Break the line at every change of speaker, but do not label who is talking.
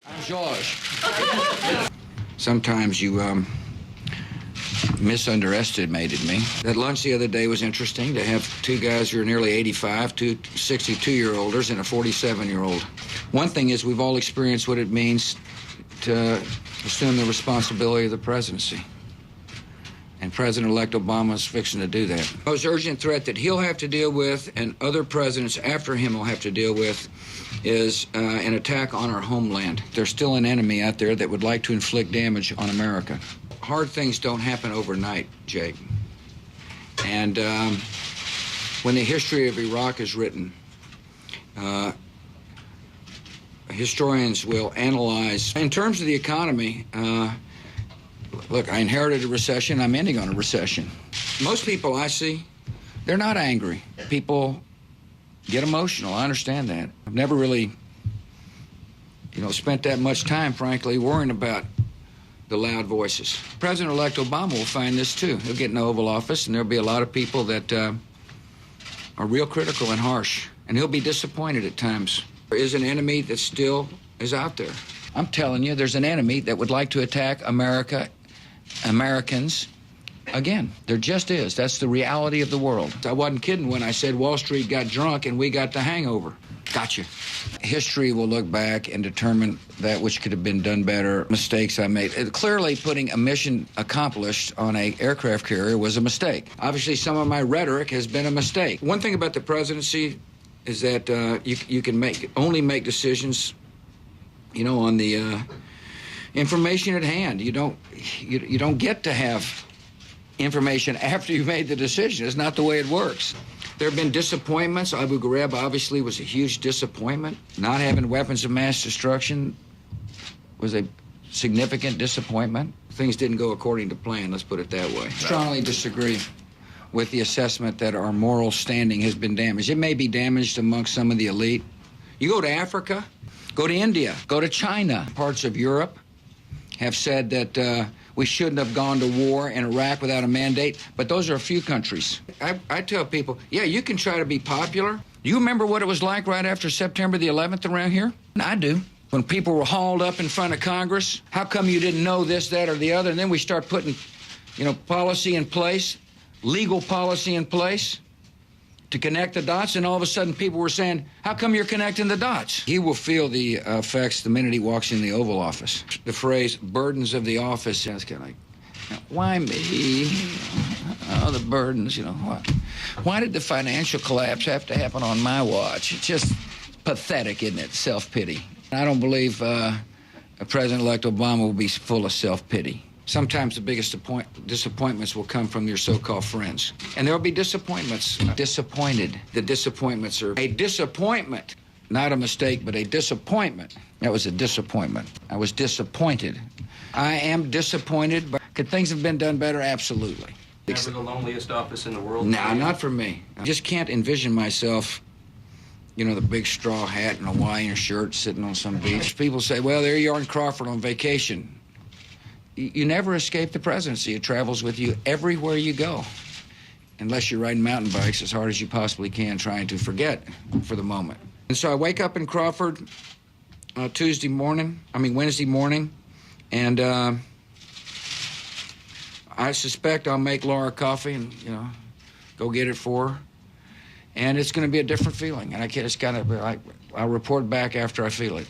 I'm George. Sometimes you misunderestimated me. That lunch the other day was interesting to have two guys who are nearly 85, two 62-year-olders, and a 47-year-old. One thing is we've all experienced what it means to assume the responsibility of the presidency. And President-elect Obama is fixing to do that. The most urgent threat that he'll have to deal with and other presidents after him will have to deal with is an attack on our homeland. There's still an enemy out there that would like to inflict damage on America. Hard things don't happen overnight, Jake. And when the history of Iraq is written, historians will analyze. In terms of the economy, look, I inherited a recession. I'm ending on a recession. Most people I see, they're not angry. People get emotional. I understand that. I've never really, spent that much time, frankly, worrying about the loud voices. President-elect Obama will find this, too. He'll get in the Oval Office, and there'll be a lot of people that are real critical and harsh, and he'll be disappointed at times. There is an enemy that still is out there. I'm telling you, there's an enemy that would like to attack Americans again. There just is. That's the reality of the world. I wasn't kidding when I said Wall Street got drunk and we got the hangover. Gotcha. History will look back and determine that which could have been done better, mistakes I made. Clearly, putting a mission accomplished on an aircraft carrier was a mistake. Obviously, some of my rhetoric has been a mistake. One thing about the presidency is that you can only make decisions, on the information at hand. You don't get to have information after you've made the decision. It's not the way it works. There have been disappointments. Abu Ghraib obviously was a huge disappointment. Not having weapons of mass destruction was a significant disappointment. Things didn't go according to plan, let's put it that way. Strongly disagree with the assessment that our moral standing has been damaged. It may be damaged amongst some of the elite. You go to Africa, go to India, go to China. Parts of Europe have said that we shouldn't have gone to war in Iraq without a mandate, but those are a few countries. I tell people, yeah, you can try to be popular. Do you remember what it was like right after September the 11th around here? I do. When people were hauled up in front of Congress, how come you didn't know this, that, or the other? And then we start putting, policy in place, legal policy in place to connect the dots, and all of a sudden people were saying, how come you're connecting the dots? He will feel the effects the minute he walks in the Oval Office. The phrase, burdens of the office, it's kind of like, why me? Oh, the burdens, Why did the financial collapse have to happen on my watch? It's just pathetic, isn't it? Self-pity. I don't believe President-elect Obama will be full of self-pity. Sometimes the biggest disappointments will come from your so-called friends. And there will be disappointments. Disappointed. The disappointments are a disappointment. Not a mistake, but a disappointment. That was a disappointment. I was disappointed. I am disappointed, but could things have been done better? Absolutely.
Never the loneliest office in the world?
No, not for me. I just can't envision myself, the big straw hat and a Hawaiian shirt sitting on some beach. People say, well, there you are in Crawford on vacation. You never escape the presidency. It travels with you everywhere you go, unless you're riding mountain bikes as hard as you possibly can, trying to forget for the moment. And so I wake up in Crawford Wednesday morning, and I suspect I'll make Laura coffee and, go get it for her. And it's going to be a different feeling. And I'll report back after I feel it.